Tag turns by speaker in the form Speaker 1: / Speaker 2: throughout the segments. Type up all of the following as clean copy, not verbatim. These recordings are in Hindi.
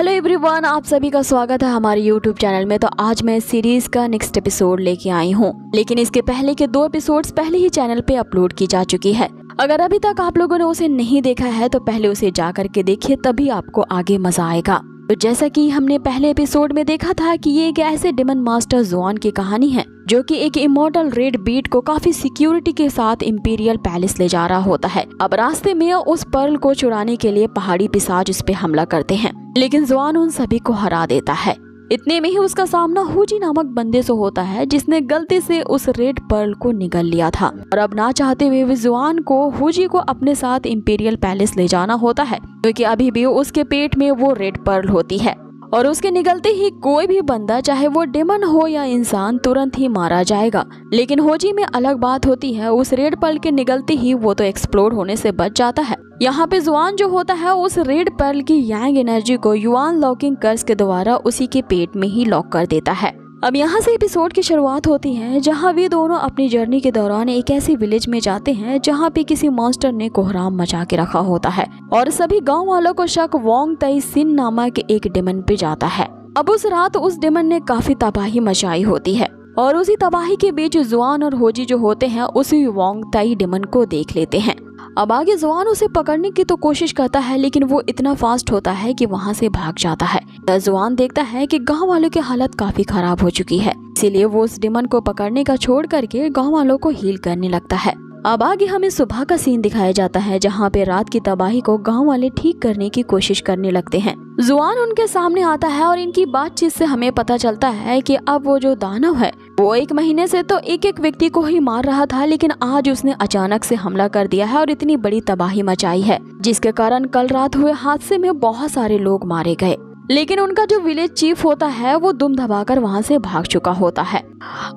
Speaker 1: हेलो एवरीवन, आप सभी का स्वागत है हमारे यूट्यूब चैनल में। तो आज मैं सीरीज का नेक्स्ट एपिसोड लेके आई हूँ, लेकिन इसके पहले के 2 एपिसोड्स पहले ही चैनल पे अपलोड की जा चुकी है। अगर अभी तक आप लोगों ने उसे नहीं देखा है तो पहले उसे जा करके देखिए, तभी आपको आगे मजा आएगा। तो जैसा कि हमने पहले एपिसोड में देखा था कि ये एक ऐसे डेमन मास्टर जुआन की कहानी है जो कि एक इमॉर्टल रेड बीट को काफी सिक्योरिटी के साथ इंपीरियल पैलेस ले जा रहा होता है। अब रास्ते में उस पर्ल को चुराने के लिए पहाड़ी पिशाच उस पे हमला करते हैं, लेकिन जुआन उन सभी को हरा देता है। इतने में ही उसका सामना हुजी नामक बंदे से होता है जिसने गलती से उस रेड पर्ल को निगल लिया था, और अब ना चाहते हुए भी जुआन को हुजी को अपने साथ इंपीरियल पैलेस ले जाना होता है, क्योंकि अभी भी उसके पेट में वो रेड पर्ल होती है और उसके निगलते ही कोई भी बंदा, चाहे वो डेमन हो या इंसान, तुरंत ही मारा जाएगा। लेकिन होजी में अलग बात होती है, उस रेड पर्ल के निगलते ही वो तो एक्सप्लोड होने से बच जाता है। यहाँ पे जुआन जो होता है उस रेड पर्ल की यांग एनर्जी को युआन लॉकिंग कर्स के द्वारा उसी के पेट में ही लॉक कर देता है। अब यहाँ से एपिसोड की शुरुआत होती है जहाँ वे दोनों अपनी जर्नी के दौरान एक ऐसी विलेज में जाते हैं जहाँ पे किसी मॉन्स्टर ने कोहराम मचा के रखा होता है, और सभी गांव वालों को शक वोंग ताई सिन नामक एक डेमन पे जाता है। अब उस रात उस डेमन ने काफी तबाही मचाई होती है, और उसी तबाही के बीच जुआन और होजी जो होते हैं उसी वोंग ताई डेमन को देख लेते हैं। अब आगे जुआन उसे पकड़ने की तो कोशिश करता है, लेकिन वो इतना फास्ट होता है कि वहाँ से भाग जाता है। जुआन देखता है कि गांव वालों की हालत काफी खराब हो चुकी है, इसीलिए वो उस डेमन को पकड़ने का छोड़ करके गांव वालों को हील करने लगता है। अब आगे हमें सुबह का सीन दिखाया जाता है जहाँ पे रात की तबाही को गांव वाले ठीक करने की कोशिश करने लगते हैं। जुआन उनके सामने आता है और इनकी बातचीत से हमें पता चलता है कि अब वो जो दानव है वो 1 महीने से तो एक व्यक्ति को ही मार रहा था, लेकिन आज उसने अचानक से हमला कर दिया है और इतनी बड़ी तबाही मचाई है, जिसके कारण कल रात हुए हादसे में बहुत सारे लोग मारे गए। लेकिन उनका जो विलेज चीफ होता है वो दुम दबाकर वहाँ से भाग चुका होता है।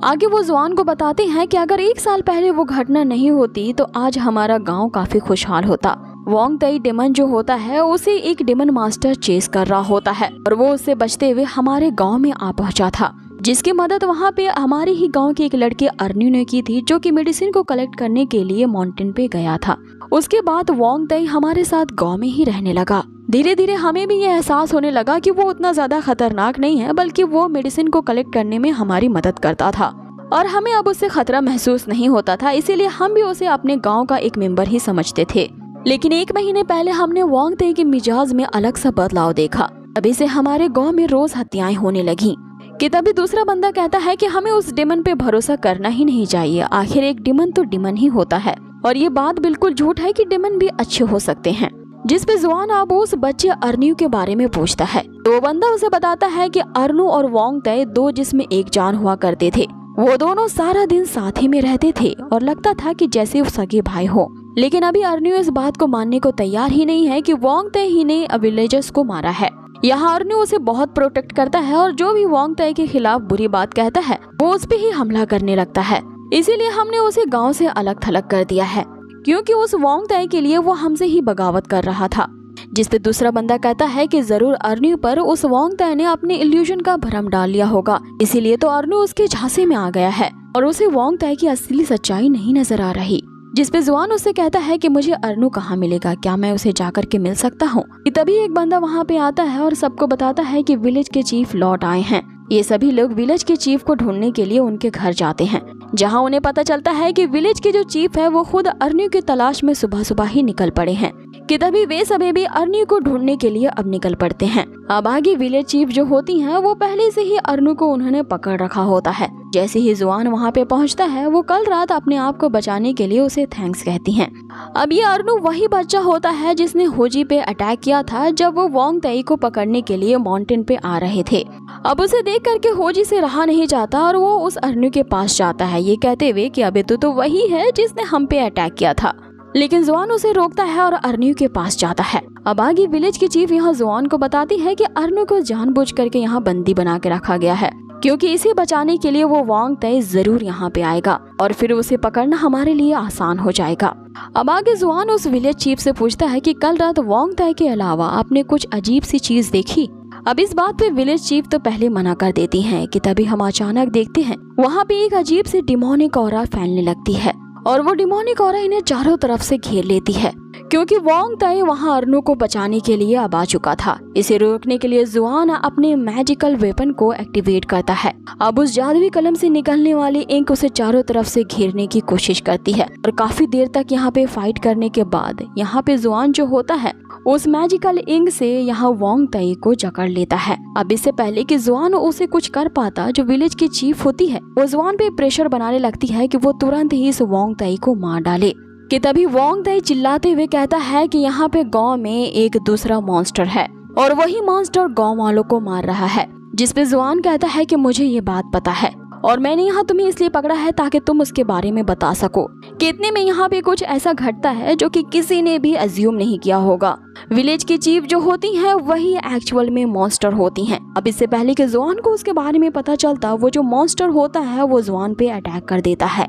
Speaker 1: आगे वो जुआन को बताते हैं कि अगर 1 साल पहले वो घटना नहीं होती तो आज हमारा गांव काफी खुशहाल होता। वोंग ताई डेमन जो होता है उसे एक डेमन मास्टर चेस कर रहा होता है, और वो उससे बचते हुए हमारे गांव में आ पहुंचा था, जिसकी मदद वहाँ पे हमारे ही गांव की एक लड़की अर्न्यू ने की थी, जो कि मेडिसिन को कलेक्ट करने के लिए माउंटेन पे गया था। उसके बाद वोंग ताई हमारे साथ गांव में ही रहने लगा। धीरे धीरे हमें भी ये एहसास होने लगा कि वो उतना ज्यादा खतरनाक नहीं है, बल्कि वो मेडिसिन को कलेक्ट करने में हमारी मदद करता था, और हमें अब उससे खतरा महसूस नहीं होता था, इसीलिए हम भी उसे अपने गाँव का एक मेंबर ही समझते थे। लेकिन 1 महीने पहले हमने वोंग ताई के मिजाज में अलग सा बदलाव देखा। तभी से हमारे गांव में रोज हत्याएं होने लगी। कि तभी दूसरा बंदा कहता है कि हमें उस डेमन पे भरोसा करना ही नहीं चाहिए, आखिर एक डेमन तो डेमन ही होता है, और ये बात बिल्कुल झूठ है कि डेमन भी अच्छे हो सकते हैं। जिस पे जुआन अब उस बच्चे अर्न्यू के बारे में पूछता है, तो बंदा उसे बताता है कि अर्नु और वोंग ताई 2 जिस्म एक जान हुआ करते थे। वो दोनों सारा दिन साथ ही में रहते थे और लगता था कि जैसे वो सगे भाई हो। लेकिन अभी अर्न्यू इस बात को मानने को तैयार ही नहीं है कि वोंग ताई ही ने विलेजर्स को मारा है। यहाँ अर्न्यू उसे बहुत प्रोटेक्ट करता है, और जो भी वोंग ताई के खिलाफ बुरी बात कहता है वो उस पे ही हमला करने लगता है। इसीलिए हमने उसे गाँव से अलग थलग कर दिया है, क्योंकि उस वोंग ताई के लिए वो हमसे ही बगावत कर रहा था। जिस पे दूसरा बंदा कहता है कि जरूर अर्न्यू पर उस वोंग ताई ने अपने इल्यूजन का भ्रम डाल लिया होगा, इसीलिए तो अर्न्यू उसके झांसे में आ गया है और उसे वोंग ताई की असली सच्चाई नहीं नजर आ रही। जिस पे जुआन उससे कहता है कि मुझे अर्नु कहाँ मिलेगा, क्या मैं उसे जाकर के मिल सकता हूँ। तभी एक बंदा वहाँ पे आता है और सबको बताता है कि विलेज के चीफ लौट आए हैं। ये सभी लोग विलेज के चीफ को ढूंढने के लिए उनके घर जाते हैं, जहाँ उन्हें पता चलता है कि विलेज के जो चीफ है वो खुद अर्न्यू की तलाश में सुबह सुबह ही निकल पड़े हैं। कि तभी वे सभी भी अर्न्यू को ढूंढने के लिए अब निकल पड़ते हैं। अब आगे विलेज चीफ जो होती हैं वो पहले से ही अर्न्यू को उन्होंने पकड़ रखा होता है। जैसे ही जुआन वहाँ पे पहुँचता है वो कल रात अपने आप को बचाने के लिए उसे थैंक्स कहती हैं। अब ये अर्न्यू वही बच्चा होता है जिसने होजी पे अटैक किया था जब वो वोंग ताई को पकड़ने के लिए माउंटेन पे आ रहे थे। अब उसे देख करके होजी से रहा नहीं जाता और वो उस अर्न्यू के पास जाता है, ये कहते हुए कि अबे तो वही है जिसने हम पे अटैक किया था। लेकिन जुआन उसे रोकता है और अर्न्यू के पास जाता है। अब आगे विलेज की चीफ यहाँ जुआन को बताती है कि अर्न्यू को जानबूझ करके यहाँ बंदी बना के रखा गया है, क्योंकि इसे बचाने के लिए वो वोंग ताई जरूर यहाँ पे आएगा और फिर उसे पकड़ना हमारे लिए आसान हो जाएगा। अब आगे जुआन उस विलेज चीफ से पूछता है कि कल रात वोंग ताई के अलावा आपने कुछ अजीब सी चीज देखी। अब इस बात पे विलेज चीफ तो पहले मना कर देती हैं कि तभी हम अचानक देखते हैं वहाँ पे एक अजीब सी डिमोनिक ऑरा फैलने लगती है, और वो डिमोनिक ऑरा इन्हें चारों तरफ से घेर लेती है। क्योंकि वोंग ताई वहाँ अर्नु को बचाने के लिए अब आ चुका था। इसे रोकने के लिए जुआन अपने मैजिकल वेपन को एक्टिवेट करता है। अब उस जादुई कलम से निकलने वाली इंक उसे चारों तरफ से घेरने की कोशिश करती है और काफी देर तक यहाँ पे फाइट करने के बाद यहाँ पे जुआन जो होता है उस मैजिकल इंक से यहाँ वोंग ताई को जकड़ लेता है। अब इससे पहले कि जुआन उसे कुछ कर पाता, जो विलेज की चीफ होती है वो जुआन पे प्रेशर बनाने लगती है कि वो तुरंत ही इस वोंग ताई को मार डाले। कि तभी वोंग ताई चिल्लाते हुए कहता है कि यहाँ पे गांव में एक दूसरा मॉन्स्टर है और वही मॉन्स्टर गांव वालों को मार रहा है। जिसपे जुआन कहता है कि मुझे ये बात पता है और मैंने यहाँ तुम्हें इसलिए पकड़ा है ताकि तुम उसके बारे में बता सको। कि इतने में यहाँ पे कुछ ऐसा घटता है जो कि किसी ने भी अज्यूम नहीं किया होगा। विलेज की चीफ जो होती हैं वही एक्चुअल में मॉन्स्टर होती हैं। अब इससे पहले कि जुआन को उसके बारे में पता चलता, वो जो मॉन्स्टर होता है वो जुआन पे अटैक कर देता है।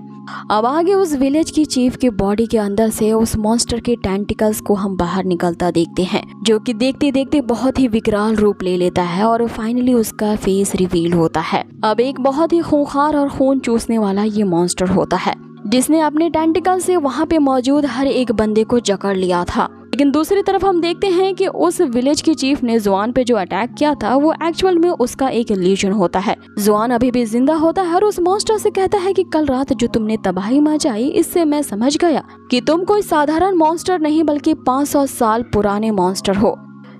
Speaker 1: अब आगे उस विलेज की चीफ की बॉडी के अंदर से उस मॉन्स्टर के टेंटिकल्स को हम बाहर निकलता देखते हैं, जो कि देखते देखते बहुत ही विकराल रूप ले लेता है और फाइनली उसका फेस रिवील होता है। अब एक बहुत ही खूंखार और खून चूसने वाला ये मॉन्स्टर होता है, जिसने अपने टेंटिकल से वहाँ पे मौजूद हर एक बंदे को जकड़ लिया था। लेकिन दूसरी तरफ हम देखते हैं कि उस विलेज की चीफ ने जुआन पे जो अटैक किया था वो एक्चुअल में उसका एक इल्यूजन होता है। जुआन अभी भी जिंदा होता है और उस मॉन्स्टर से कहता है कि कल रात जो तुमने तबाही मचाई, इससे मैं समझ गया कि तुम कोई साधारण मॉन्स्टर नहीं बल्कि 500 साल पुराने मॉन्स्टर हो,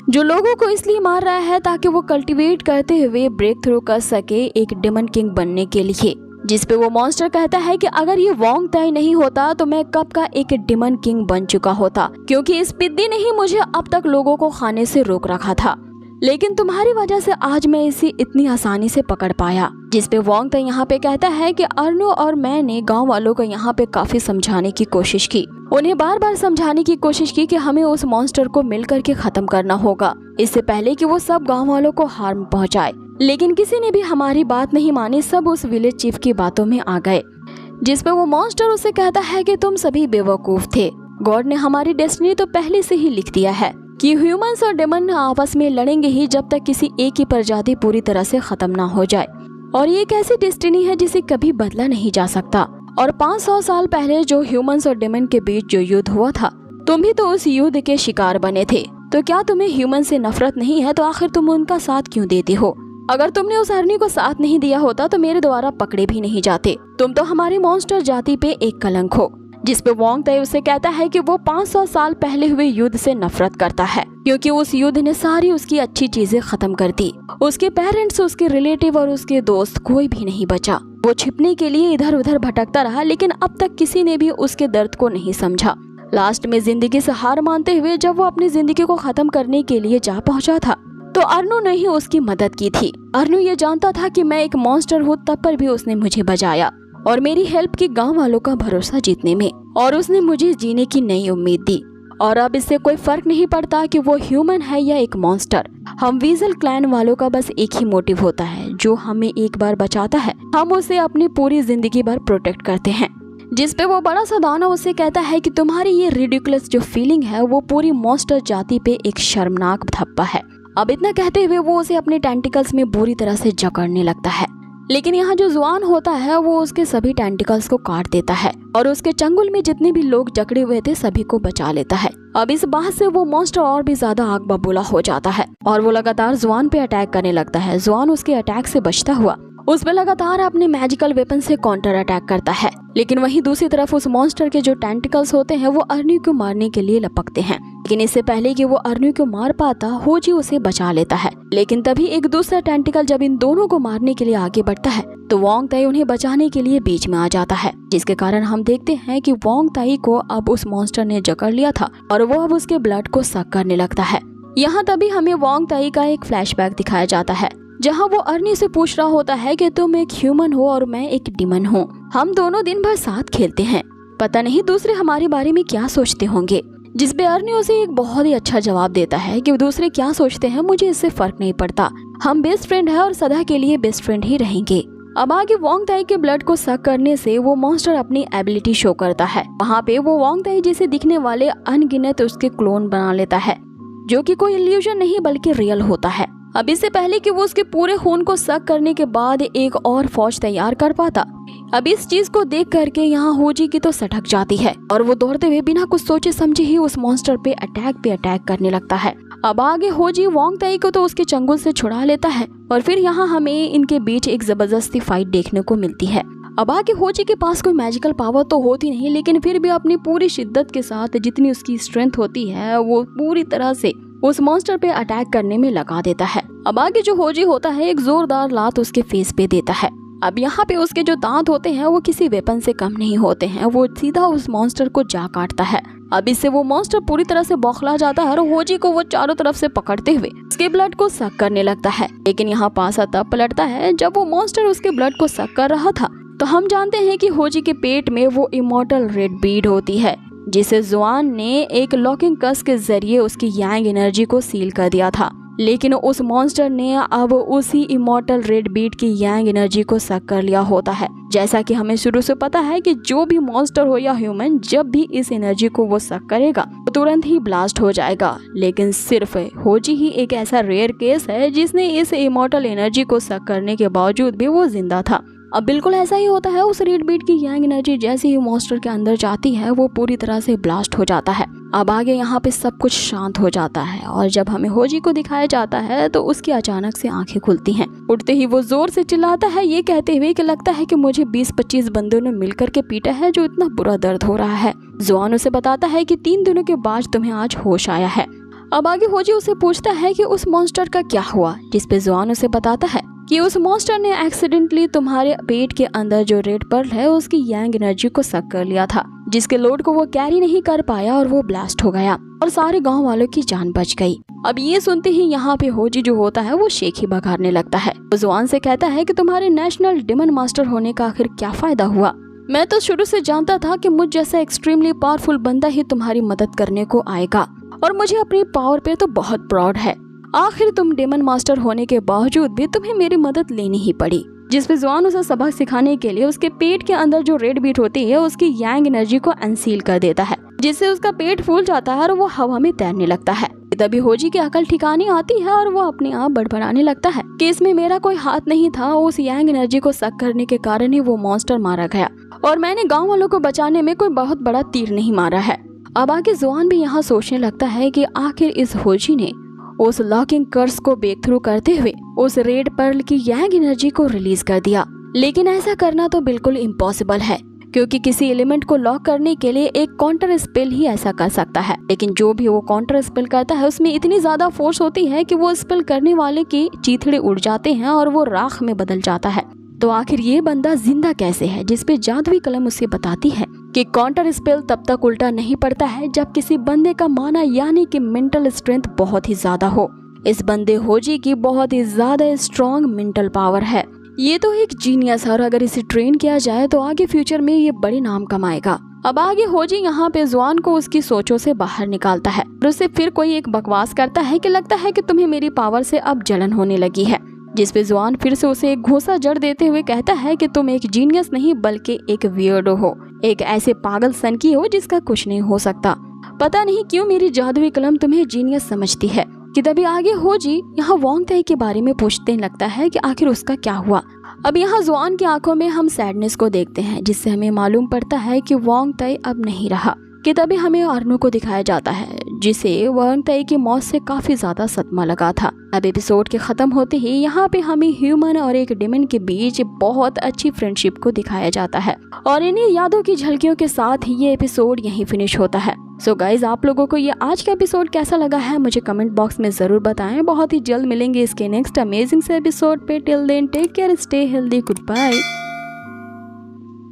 Speaker 1: जो लोगों को इसलिए मार रहा है ताकि वो कल्टीवेट करते हुए ब्रेक थ्रू कर सके एक डेमन किंग बनने के लिए। जिसपे वो मॉन्स्टर कहता है कि अगर ये वोंग ताई नहीं होता तो मैं कब का एक डेमन किंग बन चुका होता, क्योंकि इस पिद्दी ने ही मुझे अब तक लोगों को खाने से रोक रखा था। लेकिन तुम्हारी वजह से आज मैं इसे इतनी आसानी से पकड़ पाया। जिसपे वोंग ताई यहाँ पे कहता है कि अर्नु और मैंने गांव वालों को यहाँ पे काफी समझाने की कोशिश की, उन्हें बार बार समझाने की कोशिश की कि हमें उस मॉन्स्टर को मिलकर के खत्म करना होगा, इससे पहले कि वो सब गांव वालों को हार्म पहुंचाए। लेकिन किसी ने भी हमारी बात नहीं मानी, सब उस विलेज चीफ की बातों में आ गए। जिसपे वो मॉन्स्टर उसे कहता है कि तुम सभी बेवकूफ थे, गॉड ने हमारी डेस्टिनी तो पहले से ही लिख दिया है कि ह्यूमंस और डेमन आपस में लड़ेंगे ही जब तक किसी एक ही प्रजाति पूरी तरह से खत्म ना हो जाए, और ये एक ऐसी डेस्टिनी है जिसे कभी बदला नहीं जा सकता। और 500 साल पहले जो ह्यूमंस और डेमन के बीच जो युद्ध हुआ था, तुम भी तो उस युद्ध के शिकार बने थे, तो क्या तुम्हें ह्यूमन से नफरत नहीं है? तो आखिर तुम उनका साथ क्यों देते हो? अगर तुमने उस हरनी को साथ नहीं दिया होता तो मेरे द्वारा पकड़े भी नहीं जाते, तुम तो हमारी मॉन्स्टर जाति पे एक कलंक हो। जिसपे वोंग ताई उसे कहता है कि वो 500 साल पहले हुए युद्ध से नफरत करता है, क्योंकि उस युद्ध ने सारी उसकी अच्छी चीजें खत्म कर दी। उसके पेरेंट्स, उसके रिलेटिव और उसके दोस्त कोई भी नहीं बचा। वो छिपने के लिए इधर उधर भटकता रहा, लेकिन अब तक किसी ने भी उसके दर्द को नहीं समझा। लास्ट में जिंदगी से हार मानते हुए जब वो अपनी जिंदगी को खत्म करने के लिए जा पहुंचा था, तो अर्नु ने ही उसकी मदद की थी। अर्नु ये जानता था कि मैं एक मॉन्स्टर हूँ, तब पर भी उसने मुझे बचाया और मेरी हेल्प की गांव वालों का भरोसा जीतने में, और उसने मुझे जीने की नई उम्मीद दी। और अब इससे कोई फर्क नहीं पड़ता कि वो ह्यूमन है या एक मॉन्स्टर। हम वीजल क्लैन वालों का बस एक ही मोटिव होता है, जो हमें एक बार बचाता है हम उसे अपनी पूरी जिंदगी भर प्रोटेक्ट करते हैं। जिसपे वो बड़ा सा दाना उसे कहता है कि तुम्हारी ये रिडिकुलस जो फीलिंग है वो पूरी मॉन्स्टर जाति पे एक शर्मनाक धब्बा है। अब इतना कहते हुए वो उसे अपने टेंटिकल्स में बुरी तरह से जकड़ने लगता है, लेकिन यहाँ जो जुआन होता है वो उसके सभी टेंटिकल्स को काट देता है और उसके चंगुल में जितने भी लोग जकड़े हुए थे सभी को बचा लेता है। अब इस बात से वो मॉन्स्टर और भी ज्यादा आग बबूला हो जाता है और वो लगातार जुआन पे अटैक करने लगता है। जुआन उसके अटैक से बचता हुआ उस पे लगातार अपने मैजिकल वेपन से काउंटर अटैक करता है, लेकिन वहीं दूसरी तरफ उस मॉन्स्टर के जो टेंटिकल्स होते हैं वो अर्नी को मारने के लिए लपकते हैं। लेकिन इससे पहले कि वो अर्नी को मार पाता, होजी उसे बचा लेता है। लेकिन तभी एक दूसरा टेंटिकल जब इन दोनों को मारने के लिए आगे बढ़ता है तो वोंग ताई उन्हें बचाने के लिए बीच में आ जाता है, जिसके कारण हम देखते हैं कि वोंग ताई को अब उस मॉन्स्टर ने जकड़ लिया था और वो अब उसके ब्लड को सक करने लगता है। यहाँ तभी हमें वोंग ताई का एक फ्लैशबैक दिखाया जाता है, जहाँ वो अर्नी से पूछ रहा होता है कि तुम एक ह्यूमन हो और मैं एक डिमन हूँ, हम दोनों दिन भर साथ खेलते हैं, पता नहीं दूसरे हमारे बारे में क्या सोचते होंगे। जिसपे अर्नी उसे एक बहुत ही अच्छा जवाब देता है कि दूसरे क्या सोचते हैं मुझे इससे फर्क नहीं पड़ता, हम बेस्ट फ्रेंड है और सदा के लिए बेस्ट फ्रेंड ही रहेंगे। अब आगे वोंग ताई के ब्लड को सक करने से वो मॉन्स्टर अपनी एबिलिटी शो करता है। वहाँ पे वो वोंग ताई जैसे दिखने वाले अनगिनत उसके क्लोन बना लेता है, जो कि कोई इल्यूजन नहीं बल्कि रियल होता है। अब इससे पहले कि वो उसके पूरे खून को सक करने के बाद एक और फौज तैयार कर पाता। अब इस चीज को देख करके यहाँ होजी की तो सटक जाती है और वो दौड़ते हुए बिना कुछ सोचे समझे ही उस मॉन्स्टर पे अटैक करने लगता है। अब आगे होजी वांग ताई को तो उसके चंगुल से छुड़ा लेता है और फिर यहाँ हमें इनके बीच एक जबरदस्ती फाइट देखने को मिलती है। अब आगे होजी के पास कोई मैजिकल पावर तो होती नहीं, लेकिन फिर भी अपनी पूरी शिद्दत के साथ जितनी उसकी स्ट्रेंथ होती है वो पूरी तरह से उस मॉन्स्टर पे अटैक करने में लगा देता है। अब आगे जो होजी होता है एक जोरदार लात उसके फेस पे देता है। अब यहाँ पे उसके जो दांत होते हैं वो किसी वेपन से कम नहीं होते हैं, वो सीधा उस मॉन्स्टर को जा काटता है। अब इससे वो मॉन्स्टर पूरी तरह से बौखला जाता है और होजी को वो चारों तरफ से पकड़ते हुए उसके ब्लड को सक करने लगता है। लेकिन यहाँ पासा तब पलटता है जब वो मॉन्स्टर उसके ब्लड को सक कर रहा था तो हम जानते हैं कि होजी के पेट में वो इमॉर्टल रेड बीड होती है, जिसे जुआन ने एक लॉकिंग कस के जरिए उसकी यांग एनर्जी को सील कर दिया था। लेकिन उस मॉन्स्टर ने अब उसी इमॉर्टल रेड बीट की यांग एनर्जी को सक कर लिया होता है। जैसा कि हमें शुरू से पता है कि जो भी मॉन्स्टर हो या ह्यूमन, जब भी इस एनर्जी को वो सक करेगा तो तुरंत ही ब्लास्ट हो जाएगा। लेकिन सिर्फ होजी ही एक ऐसा रेयर केस है जिसने इस इमॉर्टल एनर्जी को सक करने के बावजूद भी वो जिंदा था। अब बिल्कुल ऐसा ही होता है, उस रेड बीट की यांग एनर्जी जैसे ही मॉन्स्टर के अंदर जाती है वो पूरी तरह से ब्लास्ट हो जाता है। अब आगे यहाँ पे सब कुछ शांत हो जाता है और जब हमें होजी को दिखाया जाता है तो उसकी अचानक से आंखें खुलती हैं। उठते ही वो जोर से चिल्लाता है ये कहते हुए कि लगता है कि मुझे 20-25 बंदों ने मिलकर के पीटा है, जो इतना बुरा दर्द हो रहा है। जुआन उसे बताता है कि 3 दिनों के बाद तुम्हें आज होश आया है। अब आगे होजी उसे पूछता है कि उस मॉन्स्टर का क्या हुआ, जिसपे जुआन उसे बताता है कि उस मॉन्स्टर ने एक्सीडेंटली तुम्हारे पेट के अंदर जो रेड पर्ल है उसकी यांग एनर्जी को सक कर लिया था, जिसके लोड को वो कैरी नहीं कर पाया और वो ब्लास्ट हो गया और सारे गांव वालों की जान बच गई। अब ये सुनते ही यहाँ पे होजी जो होता है वो शेख ही बघारने लगता है। वो जुआन से कहता है कि तुम्हारे नेशनल डेमन मास्टर होने का आखिर क्या फायदा हुआ। मैं तो शुरू से जानता था कि मुझ जैसा एक्सट्रीमली पावरफुल बंदा ही तुम्हारी मदद करने को आएगा और मुझे अपनी पावर पे तो बहुत प्राउड है। आखिर तुम डेमन मास्टर होने के बावजूद भी तुम्हें मेरी मदद लेनी ही पड़ी। जिसपे जुआन उसे सबक सिखाने के लिए उसके पेट के अंदर जो रेड बीट होती है उसकी यांग एनर्जी को अनसील कर देता है, जिससे उसका पेट फूल जाता है और वो हवा में तैरने लगता है। तभी होजी की अकल ठिकाने आती है और वो अपने आप बड़बड़ाने लगता है कि इसमें मेरा कोई हाथ नहीं था, उस यांग एनर्जी को सक करने के कारण ही वो मॉन्स्टर मारा गया और मैंने गाँव वालों को बचाने में कोई बहुत बड़ा तीर नहीं मारा है। अब आगे जुआन भी यहाँ सोचने लगता है कि आखिर इस होजी ने उस लॉकिंग कर्स को ब्रेक थ्रू करते हुए उस रेड पर्ल की यांग एनर्जी को रिलीज कर दिया। लेकिन ऐसा करना तो बिल्कुल इम्पॉसिबल है, क्योंकि किसी एलिमेंट को लॉक करने के लिए एक काउंटर स्पेल ही ऐसा कर सकता है। लेकिन जो भी वो काउंटर स्पेल करता है उसमें इतनी ज्यादा फोर्स होती है कि वो स्पेल करने वाले के चीथड़े उड़ जाते हैं और वो राख में बदल जाता है। तो आखिर ये बंदा जिंदा कैसे है, जिसपे जादुई कलम उसे बताती है कि काउंटर स्पेल तब तक उल्टा नहीं पड़ता है जब किसी बंदे का माना यानी कि मेंटल स्ट्रेंथ बहुत ही ज्यादा हो। इस बंदे होजी की बहुत ही ज्यादा स्ट्रॉन्ग मेंटल पावर है। ये तो एक जीनियस है और अगर इसे ट्रेन किया जाए तो आगे फ्यूचर में ये बड़े नाम कमाएगा। अब आगे होजी यहाँ पे जुआन को उसकी सोचों से बाहर निकालता है और उससे फिर कोई एक बकवास करता है कि लगता है कि तुम्हें मेरी पावर से अब जलन होने लगी है, जिसपे जुआन फिर से उसे एक घूंसा जड़ देते हुए कहता है कि तुम एक जीनियस नहीं बल्कि एक वियर्डो हो, एक ऐसे पागल सन की हो जिसका कुछ नहीं हो सकता। पता नहीं क्यों मेरी जादुई कलम तुम्हें जीनियस समझती है। कि तभी आगे होजी यहाँ वांग ताई के बारे में पूछने लगता है कि आखिर उसका क्या हुआ। अब यहाँ जुआन की आंखों में हम सैडनेस को देखते हैं, जिससे हमें मालूम पड़ता है कि वांग ताई अब नहीं रहा। कि तभी हमें अर्नो को दिखाया जाता है, जिसे वांग ताई की मौत से काफी ज्यादा सदमा लगा था। अब एपिसोड के खत्म होते ही यहाँ पे हमें ह्यूमन और एक डेमन के बीच बहुत अच्छी फ्रेंडशिप को दिखाया जाता है और इन्हीं यादों की झलकियों के साथ ही ये एपिसोड यहीं फिनिश होता है। सो गाइज, आप लोगों को ये आज का एपिसोड कैसा लगा है मुझे कमेंट बॉक्स में जरूर बताएं। बहुत ही जल्द मिलेंगे इसके नेक्स्ट अमेजिंग से एपिसोड पे। Till then take care, stay healthy, good bye.